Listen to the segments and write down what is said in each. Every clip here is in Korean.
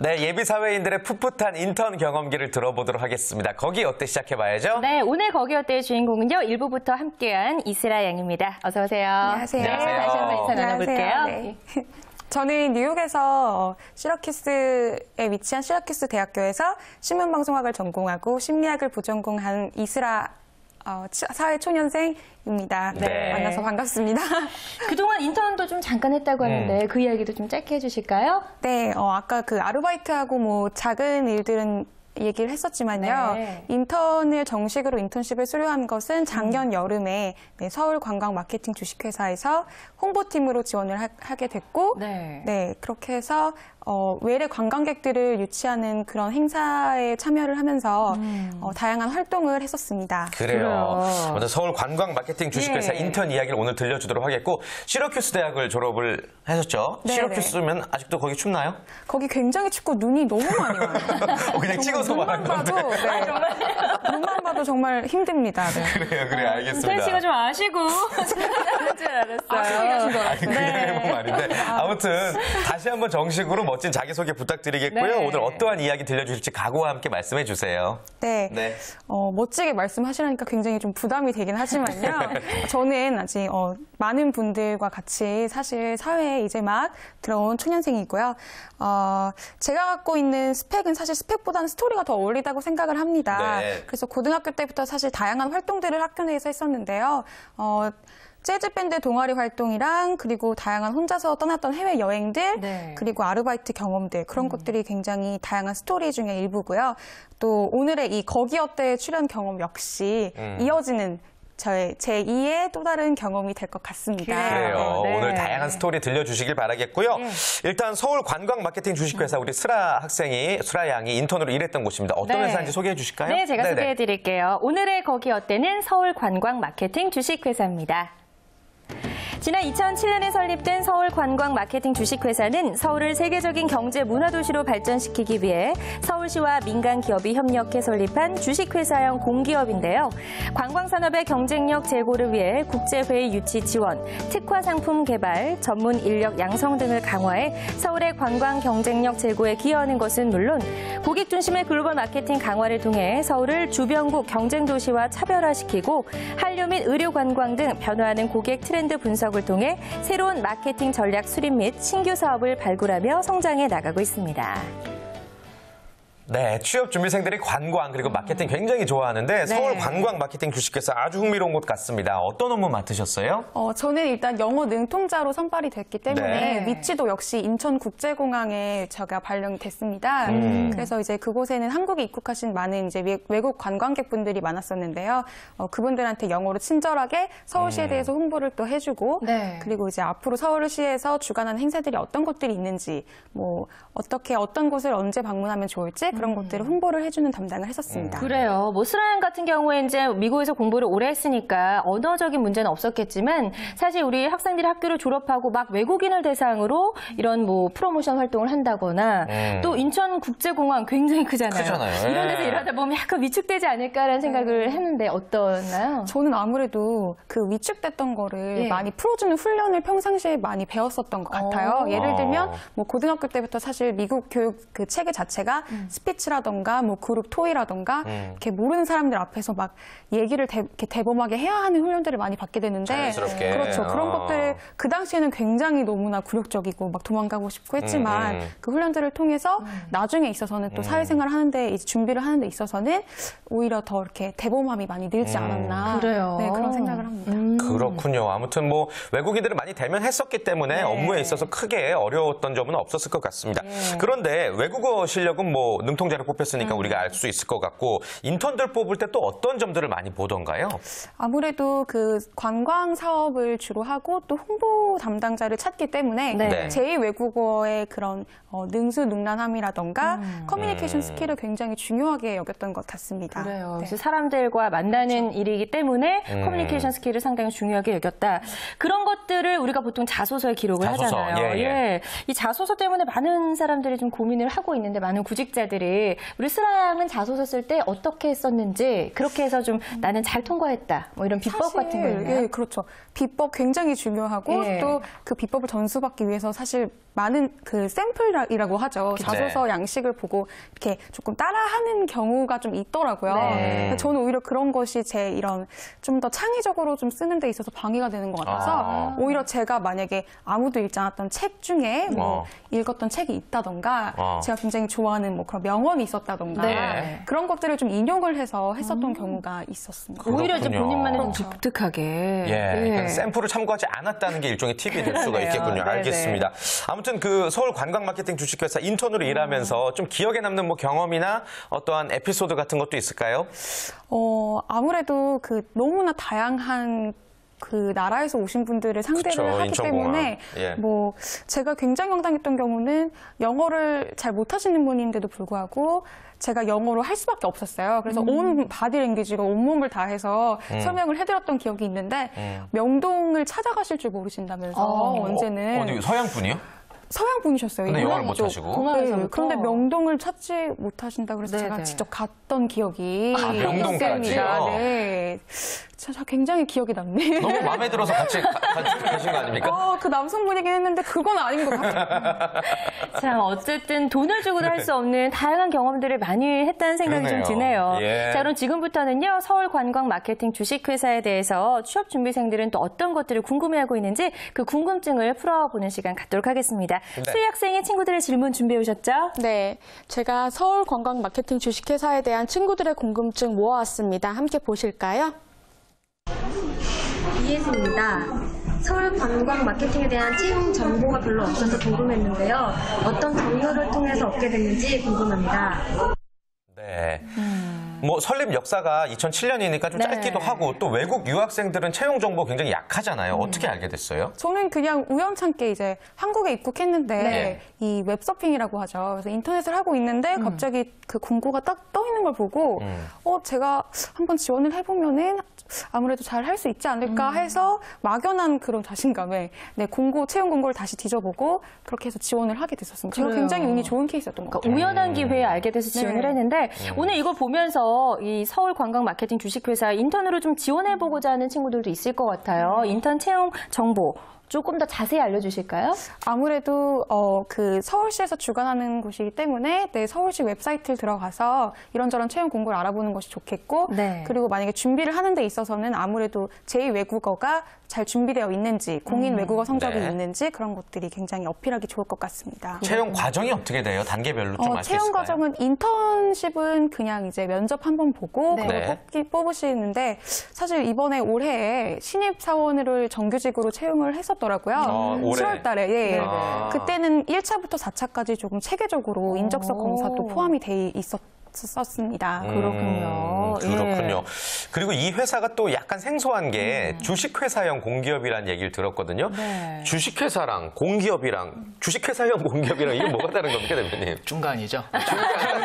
네, 예비 사회인들의 풋풋한 인턴 경험기를 들어보도록 하겠습니다. 거기 어때 시작해봐야죠? 네, 오늘 거기 어때의 주인공은요. 1부부터 함께한 이슬아 양입니다. 어서 오세요. 안녕하세요. 네, 다시 한번 인사 나눠볼게요. 네. 저는 뉴욕에서 시러큐스에 위치한 시러큐스 대학교에서 신문방송학을 전공하고 심리학을 부전공한 이슬아 사회초년생입니다. 네. 만나서 반갑습니다. 그동안 인턴도 좀 잠깐 했다고 하는데 그 이야기도 좀 짧게 해주실까요? 네, 아까 그 아르바이트하고 뭐 작은 일들은 얘기를 했었지만요. 네. 인턴을 정식으로 인턴십을 수료한 것은 작년 여름에 서울 관광 마케팅 주식회사에서 홍보팀으로 지원을 하게 됐고, 네, 그렇게 해서 외래 관광객들을 유치하는 그런 행사에 참여를 하면서 다양한 활동을 했었습니다. 그래요. 먼저 서울 관광 마케팅 주식회사 인턴 이야기를 오늘 들려주도록 하겠고, 시러큐스 대학을 졸업을 하셨죠? 네네. 시러큐스면 아직도 거기 춥나요? 거기 굉장히 춥고 눈이 너무 많이 와요. 그냥 찍어서 말한 건데. 눈만 봐도 정말 힘듭니다. 네. 그래요, 알겠습니다. 태 씨가 좀 아시고 하는 줄 알았어요. 아니, 그게 해본 말인데. 아무튼 다시 한번 정식으로 멋진 자기소개 부탁드리겠고요. 네. 오늘 어떠한 이야기 들려주실지 각오와 함께 말씀해 주세요. 네. 네. 멋지게 말씀하시라니까 굉장히 좀 부담이 되긴 하지만요. 저는 아직 많은 분들과 같이 사실 사회에 이제 막 들어온 초년생이고요. 제가 갖고 있는 스펙은 사실 스펙보다는 스토리가 더 어울리다고 생각을 합니다. 네. 그래서 고등학교 때부터 사실 다양한 활동들을 학교 내에서 했었는데요. 재즈밴드 동아리 활동이랑 그리고 다양한 혼자서 떠났던 해외 여행들 네. 그리고 아르바이트 경험들 그런 것들이 굉장히 다양한 스토리 중에 일부고요. 또 오늘의 이 거기 어때 출연 경험 역시 이어지는 제 2의 또 다른 경험이 될 것 같습니다. 그래요. 네. 오늘 다양한 스토리 들려주시길 바라겠고요. 네. 일단 서울 관광 마케팅 주식회사 우리 슬아 양이 인턴으로 일했던 곳입니다. 어떤 네. 회사인지 소개해 주실까요? 네, 제가 네네. 소개해드릴게요. 오늘의 거기 어때는 서울 관광 마케팅 주식회사입니다. 지난 2007년에 설립된 서울 관광 마케팅 주식회사는 서울을 세계적인 경제 문화도시로 발전시키기 위해 서울시와 민간 기업이 협력해 설립한 주식회사형 공기업인데요. 관광산업의 경쟁력 제고를 위해 국제회의 유치 지원, 특화 상품 개발, 전문 인력 양성 등을 강화해 서울의 관광 경쟁력 제고에 기여하는 것은 물론 고객 중심의 글로벌 마케팅 강화를 통해 서울을 주변국 경쟁도시와 차별화시키고 한류 및 의료 관광 등 변화하는 고객 트렌드 분석을 통해 새로운 마케팅 전략 수립 및 신규 사업을 발굴하며 성장해 나가고 있습니다. 네, 취업 준비생들이 관광 그리고 마케팅 굉장히 좋아하는데 서울 관광 마케팅 주식회사 아주 흥미로운 곳 같습니다. 어떤 업무 맡으셨어요? 저는 일단 영어 능통자로 선발이 됐기 때문에 위치도 역시 인천국제공항에 제가 발령이 됐습니다. 그래서 이제 그곳에는 한국에 입국하신 많은 이제 외국 관광객분들이 많았었는데요. 그분들한테 영어로 친절하게 서울시에 대해서 홍보를 또 해주고 그리고 이제 앞으로 서울시에서 주관하는 행사들이 어떤 것들이 있는지 뭐 어떻게 어떤 곳을 언제 방문하면 좋을지 그런 것들을 홍보를 해주는 담당을 했었습니다. 그래요. 뭐 슬아양 같은 경우에 이제 미국에서 공부를 오래 했으니까 언어적인 문제는 없었겠지만 사실 우리 학생들이 학교를 졸업하고 막 외국인을 대상으로 이런 뭐 프로모션 활동을 한다거나 또 인천국제공항 굉장히 크잖아요. 이런 데서 일하다 보면 약간 위축되지 않을까라는 생각을 했는데 어떠나요? 저는 아무래도 그 위축됐던 거를 많이 풀어주는 훈련을 평상시에 많이 배웠었던 것 같아요. 예를 들면 뭐 고등학교 때부터 사실 미국 교육 그 체계 자체가 스피치라던가 뭐 그룹 토의라던가 이렇게 모르는 사람들 앞에서 막 얘기를 이렇게 대범하게 해야 하는 훈련들을 많이 받게 되는데 자연스럽게. 그렇죠. 그런 것들을 그 당시에는 굉장히 너무나 굴욕적이고 막 도망가고 싶고 했지만 그 훈련들을 통해서 나중에 있어서는 또 사회생활을 하는데 이제 준비를 하는 데 있어서는 오히려 더 이렇게 대범함이 많이 늘지 않았나. 그래요. 네, 그런 생각을 합니다. 그렇군요. 아무튼 뭐 외국인들을 많이 대면했었기 때문에 업무에 있어서 크게 어려웠던 점은 없었을 것 같습니다. 그런데 외국어 실력은 뭐 눈동자를 뽑혔으니까 우리가 알 수 있을 것 같고 인턴들 뽑을 때 또 어떤 점들을 많이 보던가요? 아무래도 그 관광 사업을 주로 하고 또 홍보 담당자를 찾기 때문에 네. 제2외국어의 그런 능수능란함이라던가 커뮤니케이션 스킬을 굉장히 중요하게 여겼던 것 같습니다. 그래요. 네. 그래서 사람들과 만나는 일이기 때문에 커뮤니케이션 스킬을 상당히 중요하게 여겼다. 그런 것들을 우리가 보통 자소서에 기록을 자소서, 하잖아요. 예. 이 자소서 때문에 많은 사람들이 좀 고민을 하고 있는데 많은 구직자들이 우리 슬아 양은 자소서 쓸 때 어떻게 썼는지 그렇게 해서 좀 나는 잘 통과했다. 뭐 이런 비법 같은 거 있나요? 예, 그렇죠. 비법 굉장히 중요하고 예. 또 그 비법을 전수받기 위해서 사실 많은 그 샘플이라고 하죠. 자소서 양식을 보고 이렇게 조금 따라하는 경우가 좀 있더라고요. 네. 저는 오히려 그런 것이 제 이런 좀 더 창의적으로 좀 쓰는 데 있어서 방해가 되는 것 같아서 오히려 제가 만약에 아무도 읽지 않았던 책 중에 뭐 읽었던 책이 있다던가 제가 굉장히 좋아하는 뭐 그런 명언이 있었다던가 네. 그런 것들을 좀 인용을 해서 했었던 경우가 있었습니다. 오히려 이제 그렇군요. 본인만의 좀 그렇죠. 독특하게. 그러니까 샘플을 참고하지 않았다는 게 일종의 팁이 될 수가 그러네요. 있겠군요. 네네. 알겠습니다. 아무튼 그 서울 관광 마케팅 주식회사 인턴으로 일하면서 좀 기억에 남는 뭐 경험이나 어떠한 에피소드 같은 것도 있을까요? 아무래도 그 너무나 다양한 그 나라에서 오신 분들을 상대를 그쵸, 하기 인천공항. 때문에 예. 뭐 제가 굉장히 황당했던 경우는 영어를 잘 못하시는 분인데도 불구하고 제가 영어로 할 수밖에 없었어요. 그래서 온 바디랭귀지로 온몸을 다해서 설명을 해드렸던 기억이 있는데 명동을 찾아가실 줄 모르신다면서 언제는 어디 서양 분이요? 서양 분이셨어요. 근데 영어를 이쪽. 못하시고? 공항에서부터? 그런데 명동을 찾지 못하신다 그래서 네네. 제가 직접 갔던 기억이 명동까지요? 있습니다. 네. 저 굉장히 기억이 남네요. 너무 마음에 들어서 같이 가신 거 아닙니까? 그 남성분이긴 했는데 그건 아닌 것 같아요. 참 어쨌든 돈을 주고도 할 수 없는 다양한 경험들을 많이 했다는 생각이 그러네요. 좀 드네요. 예. 자, 그럼 지금부터는요. 서울 관광 마케팅 주식회사에 대해서 취업 준비생들은 또 어떤 것들을 궁금해하고 있는지 그 궁금증을 풀어보는 시간 갖도록 하겠습니다. 네. 수희 학생의 친구들의 질문 준비해 오셨죠? 네, 제가 서울 관광 마케팅 주식회사에 대한 친구들의 궁금증 모아왔습니다. 함께 보실까요? 이예수입니다. 서울 관광 마케팅에 대한 채용 정보가 별로 없어서 궁금했는데요. 어떤 경로를 통해서 얻게 됐는지 궁금합니다. 네. 뭐 설립 역사가 2007년이니까 좀 네. 짧기도 하고 또 외국 유학생들은 채용 정보 굉장히 약하잖아요. 어떻게 알게 됐어요? 저는 그냥 우연찮게 이제 한국에 입국했는데 네. 이 웹서핑이라고 하죠. 그래서 인터넷을 하고 있는데 갑자기 그 공고가 딱 떠 있는 걸 보고 제가 한번 지원을 해보면은 아무래도 잘 할 수 있지 않을까 해서 막연한 그런 자신감에 채용 공고를 다시 뒤져보고 그렇게 해서 지원을 하게 됐었습니다. 제가 그래요. 굉장히 운이 좋은 케이스였던 것 같아요. 우연한 기회에 알게 돼서 지원을 했는데 오늘 이걸 보면서 이 서울 관광 마케팅 주식회사 인턴으로 좀 지원해보고자 하는 친구들도 있을 것 같아요. 인턴 채용 정보 조금 더 자세히 알려주실까요? 아무래도 그 서울시에서 주관하는 곳이기 때문에 서울시 웹사이트를 들어가서 이런저런 채용 공고를 알아보는 것이 좋겠고 네. 그리고 만약에 준비를 하는 데 있어서는 아무래도 제2외국어가 잘 준비되어 있는지 공인 외국어 성적이 네. 있는지 그런 것들이 굉장히 어필하기 좋을 것 같습니다. 채용 과정이 어떻게 돼요? 단계별로 좀 알 수 있을까요? 채용 과정은 인턴십은 그냥 이제 면접 한번 보고 네. 그걸 뽑으시는데 사실 이번에 올해에 신입 사원을 정규직으로 채용을 했었더라고요. 올해? 7월 달에. 예. 아. 그때는 1차부터 4차까지 조금 체계적으로 인적성 검사도 포함이 돼 있었습니다. 그렇군요. 그렇군요. 그리고 이 회사가 또 약간 생소한 게 주식회사형 공기업이라는 얘기를 들었거든요. 네. 주식회사랑 공기업이랑 주식회사형 공기업이랑 이게 뭐가 다른 겁니까, 대표님? 중간이죠.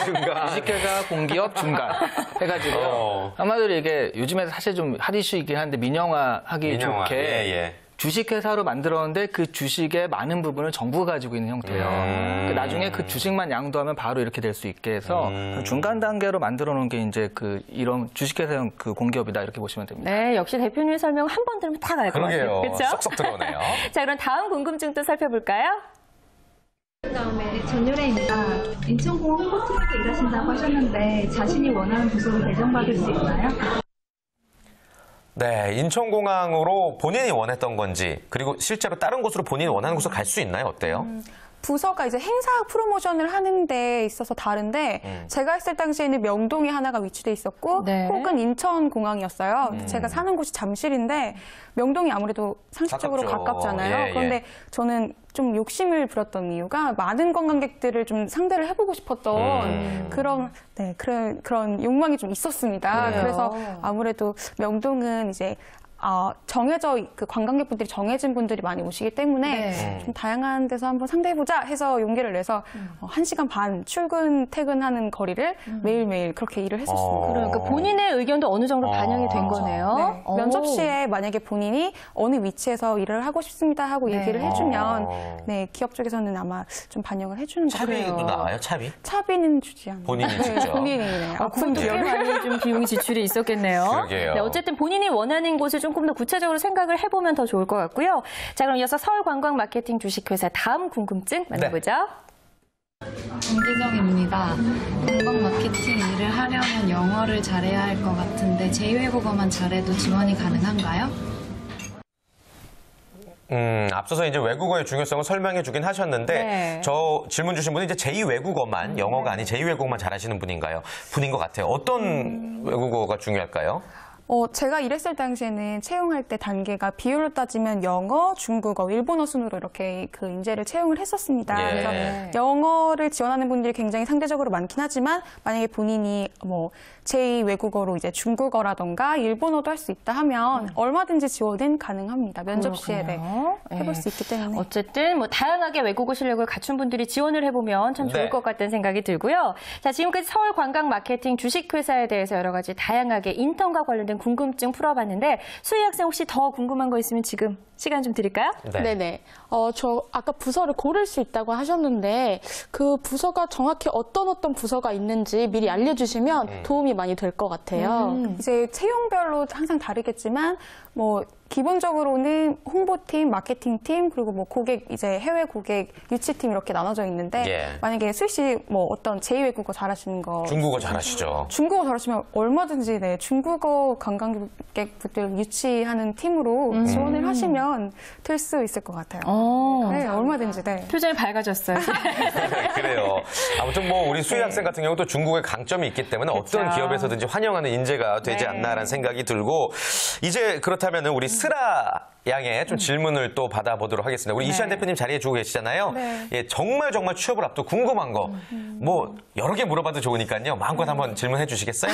중간. 주식회사, 공기업, 중간 해가지고요. 아마도 이게 요즘에 사실 좀 핫 이슈이긴 한데 민영화하기 민영화. 좋게 예. 주식회사로 만들었는데 그 주식의 많은 부분을 정부가 가지고 있는 형태예요. 나중에 그 주식만 양도하면 바로 이렇게 될 수 있게 해서 중간 단계로 만들어 놓은 게 이제 이런 주식회사형 그 공기업이다 이렇게 보시면 됩니다. 네, 역시 대표님 설명 한 번 들으면 다 알 것 같아요. 그러게요. 그렇죠? 쏙쏙 들어오네요. 자, 그럼 다음 궁금증도 살펴볼까요? 그다음에 전유래입니다. 인천공항 홍보팀에서 일하신다고 하셨는데 자신이 원하는 부서로 배정받을 수 있나요? 네, 인천공항으로 본인이 원했던 건지 그리고 실제로 다른 곳으로 본인이 원하는 곳으로 갈 수 있나요? 어때요? 부서가 이제 행사 프로모션을 하는 데 있어서 다른데 제가 했을 당시에는 명동에 하나가 위치돼 있었고 네. 혹은 인천공항이었어요. 제가 사는 곳이 잠실인데 명동이 아무래도 상식적으로 가깝죠. 가깝잖아요. 예, 그런데 예. 저는 좀 욕심을 부렸던 이유가 많은 관광객들을 좀 상대를 해보고 싶었던 그런 욕망이 좀 있었습니다. 그래서 아무래도 명동은 이제 그 관광객분들이 정해진 분들이 많이 오시기 때문에 좀 다양한 데서 한번 상대해보자 해서 용기를 내서 1시간 반 출근, 퇴근하는 거리를 매일매일 그렇게 일을 했었습니다. 그러니까 본인의 의견도 어느 정도 반영이 된 거네요. 네. 면접 시에 만약에 본인이 어느 위치에서 일을 하고 싶습니다 하고 얘기를 해주면 네, 기업 쪽에서는 아마 좀 반영을 해주는 것 같아요. 차비도 나와요, 차비? 차비는 주지 않아요. 본인이 직접? 본인이 네. 아픈 꽤 많이 좀 비용이 지출이 있었겠네요. 그러게요. 네, 어쨌든 본인이 원하는 곳을 조금 더 구체적으로 생각을 해보면 더 좋을 것 같고요. 자, 그럼 이어서 서울관광 마케팅 주식회사 다음 궁금증 만나보죠. 정기정입니다. 관광 마케팅 일을 하려면 영어를 잘해야 할 것 같은데 제2외국어만 잘해도 지원이 가능한가요? 앞서서 이제 외국어의 중요성을 설명해 주긴 하셨는데 네. 저 질문 주신 분은 이제 제2외국어만 영어가 아닌 제2외국어만 잘하시는 분인 것 같아요. 어떤 외국어가 중요할까요? 제가 일했을 당시에는 채용할 때 단계가 비율로 따지면 영어, 중국어, 일본어 순으로 이렇게 그 인재를 채용을 했었습니다. 예. 그래서 영어를 지원하는 분들이 굉장히 상대적으로 많긴 하지만 만약에 본인이 뭐 제2외국어로 이제 중국어라던가 일본어도 할 수 있다 하면 얼마든지 지원은 가능합니다. 면접 시에 네, 해볼 수 있기 때문에. 어쨌든 뭐 다양하게 외국어 실력을 갖춘 분들이 지원을 해보면 참 좋을 네. 것 같다는 생각이 들고요. 자, 지금까지 서울관광 마케팅 주식회사에 대해서 여러 가지 다양하게 인턴과 관련된 궁금증 풀어봤는데 수희 학생 혹시 더 궁금한 거 있으면 지금 시간 좀 드릴까요? 네네. 저 아까 부서를 고를 수 있다고 하셨는데 그 부서가 정확히 어떤 부서가 있는지 미리 알려주시면 도움이 많이 될 것 같아요. 이제 채용별로 항상 다르겠지만 뭐 기본적으로는 홍보팀, 마케팅팀, 그리고 뭐 고객, 이제 해외 고객 유치팀 이렇게 나눠져 있는데 예. 만약에 수희 씨 뭐 어떤 제2외국어 잘하시는 거 중국어 잘하시죠. 중국어 잘하시면 얼마든지 네, 중국어 관광객분들 유치하는 팀으로 지원을 하시면 될 수 있을 것 같아요. 네, 얼마든지. 네. 표정이 밝아졌어요. 그래요. 아무튼 뭐 우리 수희 학생 같은 경우도 중국의 강점이 있기 때문에 어떤 기업에서든지 환영하는 인재가 되지 않나라는 생각이 들고 이제 그렇다면 우리 스라 양의 좀 질문을 또 받아보도록 하겠습니다. 우리 이시안 대표님 자리해주고 계시잖아요. 네. 예, 정말 취업을 앞두고 궁금한 거 뭐 여러 개 물어봐도 좋으니까요. 마음껏 한번 질문해 주시겠어요?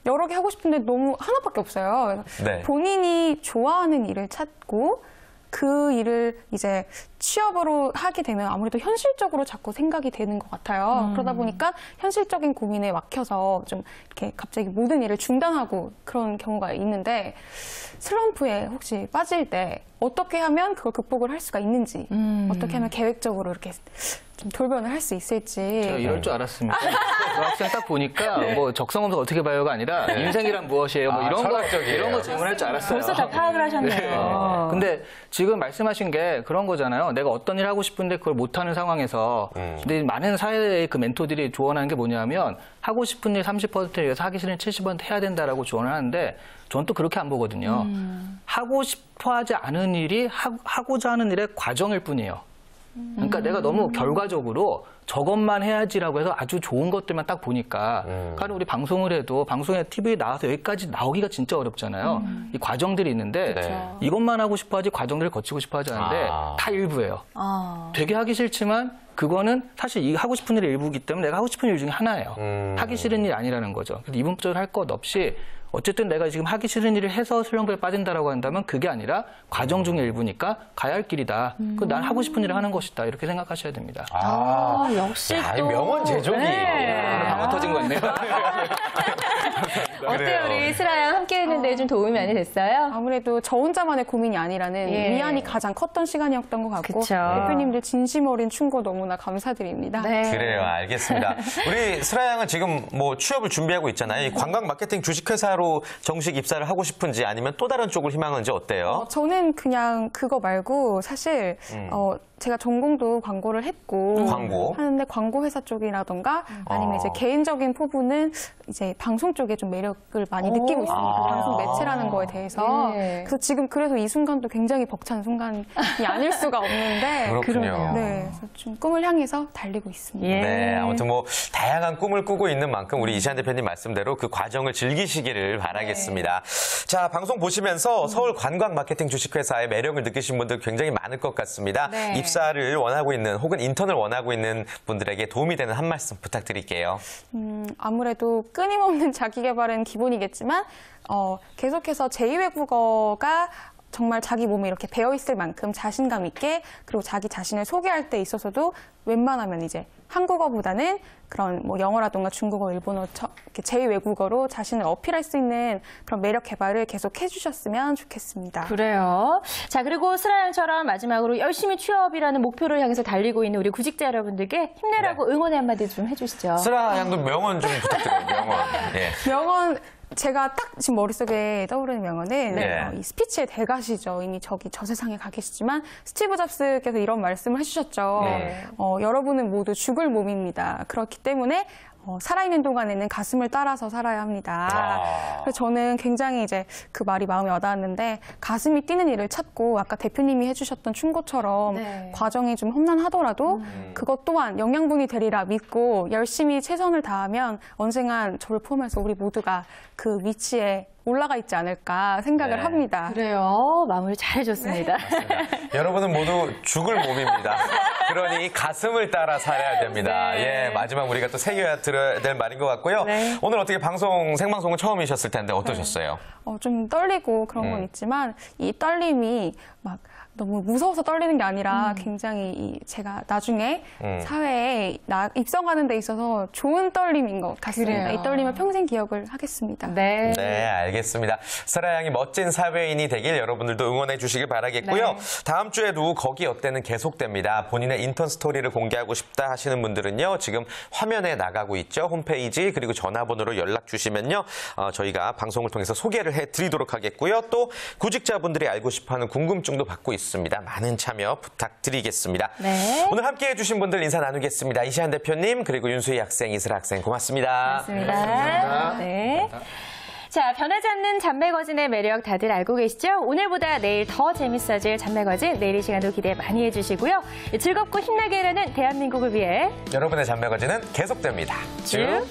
여러 개 하고 싶은데 너무 하나밖에 없어요. 네. 본인이 좋아하는 일을 찾고 그 일을 이제 취업으로 하게 되면 아무래도 현실적으로 자꾸 생각이 되는 것 같아요. 그러다 보니까 현실적인 고민에 막혀서 좀 이렇게 갑자기 모든 일을 중단하고 그런 경우가 있는데 슬럼프에 혹시 빠질 때 어떻게 하면 그걸 극복을 할 수가 있는지 어떻게 하면 계획적으로 이렇게 좀 돌변을 할 수 있을지. 제가 이럴 줄 알았습니다. 그 학생 딱 보니까 뭐 적성검사 어떻게 봐요가 아니라 인생이란 무엇이에요? 뭐 이런 거 질문할 줄 알았어요. 벌써 다 파악을 하셨네요. 네. 근데 지금 말씀하신 게 그런 거잖아요. 내가 어떤 일을 하고 싶은데 그걸 못하는 상황에서 근데 많은 사회의 그 멘토들이 조언하는 게 뭐냐면 하고 싶은 일 30%에 의해서 하기 싫은 70% 해야 된다라고 조언을 하는데 저는 또 그렇게 안 보거든요. 하고 싶어 하지 않은 일이 하고자 하는 일의 과정일 뿐이에요. 그러니까 내가 너무 결과적으로 저것만 해야지라고 해서 아주 좋은 것들만 딱 보니까 그러니까 우리 방송을 해도 방송에 TV에 나와서 여기까지 나오기가 진짜 어렵잖아요. 이 과정들이 있는데 이것만 하고 싶어 하지 과정들을 거치고 싶어 하지 않는데 다 일부예요. 되게 하기 싫지만 그거는 사실 이 하고 싶은 일의 일부이기 때문에 내가 하고 싶은 일 중에 하나예요. 하기 싫은 일이 아니라는 거죠. 그래서 이분적으로 할 것 없이 어쨌든 내가 지금 하기 싫은 일을 해서 슬럼프에 빠진다라고 한다면 그게 아니라 과정 중의 일부니까 가야 할 길이다. 난 하고 싶은 일을 하는 것이다. 이렇게 생각하셔야 됩니다. 역시 야, 또. 명언 제조기. 네. 방어 터진 것 같네요. 어때요? 우리 스라양 함께 했는데 좀 도움이 많이 됐어요? 아무래도 저 혼자만의 고민이 아니라는 예. 위안이 가장 컸던 시간이었던 것 같고 그쵸. 대표님들 진심 어린 충고 너무나 감사드립니다. 네. 그래요, 알겠습니다. 우리 스라 양은 지금 뭐 취업을 준비하고 있잖아요. 이 관광 마케팅 주식회사로 정식 입사를 하고 싶은지 아니면 또 다른 쪽을 희망하는지 어때요? 저는 그냥 그거 말고 사실 제가 전공도 광고를 했고 광고? 하는데 광고 회사 쪽이라던가 아니면 이제 개인적인 포부는 이제 방송 쪽에 그게 좀 매력을 많이 느끼고 있습니다. 방송 매체라는 거에 대해서. 네. 그래서 지금 그래서 이 순간도 굉장히 벅찬 순간이 아닐 수가 없는데. 그렇군요. 네, 그래서 좀 꿈을 향해서 달리고 있습니다. 예. 네, 아무튼 뭐 다양한 꿈을 꾸고 있는 만큼 우리 이시안 대표님 말씀대로 그 과정을 즐기시기를 바라겠습니다. 자, 방송 보시면서 서울 관광 마케팅 주식회사의 매력을 느끼신 분들 굉장히 많을 것 같습니다. 네. 입사를 원하고 있는 혹은 인턴을 원하고 있는 분들에게 도움이 되는 한 말씀 부탁드릴게요. 아무래도 끊임없는 자기 개발은 기본이겠지만 계속해서 제2외국어가 정말 자기 몸에 이렇게 배어 있을 만큼 자신감 있게 그리고 자기 자신을 소개할 때 있어서도 웬만하면 이제 한국어보다는 그런 뭐 영어라든가 중국어, 일본어 이렇게 제2외국어로 자신을 어필할 수 있는 그런 매력 개발을 계속 해주셨으면 좋겠습니다. 그래요. 자, 그리고 스라양처럼 마지막으로 열심히 취업이라는 목표를 향해서 달리고 있는 우리 구직자 여러분들께 힘내라고 응원의 한마디 좀 해주시죠. 쓰라 양도 명언 좀 부탁드려요. 명언. 예. 명언 제가 딱 지금 머릿속에 떠오르는 명언은 네. 이 스피치의 대가시죠. 이미 저기 저 세상에 가 계시지만 스티브 잡스께서 이런 말씀을 해주셨죠. 네. 여러분은 모두 죽을 몸입니다. 그렇기 때문에 살아있는 동안에는 가슴을 따라서 살아야 합니다. 그래서 저는 굉장히 이제 그 말이 마음에 와닿았는데 가슴이 뛰는 일을 찾고 아까 대표님이 해주셨던 충고처럼 네. 과정이 좀 험난하더라도 그것 또한 영양분이 되리라 믿고 열심히 최선을 다하면 언젠간 저를 포함해서 우리 모두가 그 위치에 올라가 있지 않을까 생각을 네. 합니다. 그래요. 마무리 잘해줬습니다. 여러분은 모두 죽을 몸입니다. 그러니 가슴을 따라 살아야 됩니다. 네. 예, 마지막 우리가 또 새겨야 들어야 될 말인 것 같고요. 네. 오늘 어떻게 생방송은 처음이셨을 텐데 어떠셨어요? 좀 떨리고 그런 건 있지만 이 떨림이 막 너무 무서워서 떨리는 게 아니라 굉장히 제가 나중에 사회에 입성하는 데 있어서 좋은 떨림인 것 같습니다. 그래요. 이 떨림을 평생 기억을 하겠습니다. 네. 네, 알겠습니다. 설아 양이 멋진 사회인이 되길 여러분들도 응원해 주시길 바라겠고요. 네. 다음 주에도 거기 어때는 계속됩니다. 본인의 인턴 스토리를 공개하고 싶다 하시는 분들은요. 지금 화면에 나가고 있죠. 홈페이지 그리고 전화번호로 연락 주시면요. 저희가 방송을 통해서 소개를 해드리도록 하겠고요. 또 구직자분들이 알고 싶어하는 궁금증도 받고 있습니다. 많은 참여 부탁드리겠습니다. 네. 오늘 함께해 주신 분들 인사 나누겠습니다. 이시안 대표님 그리고 윤수희 학생, 이슬아 학생 고맙습니다. 고맙습니다. 네. 자, 변하지 않는 잔매거진의 매력 다들 알고 계시죠? 오늘보다 내일 더 재밌어질 잔매거진 내일 이 시간도 기대 많이 해주시고요. 즐겁고 힘나게 일하는 대한민국을 위해 여러분의 잔매거진은 계속됩니다. 쭉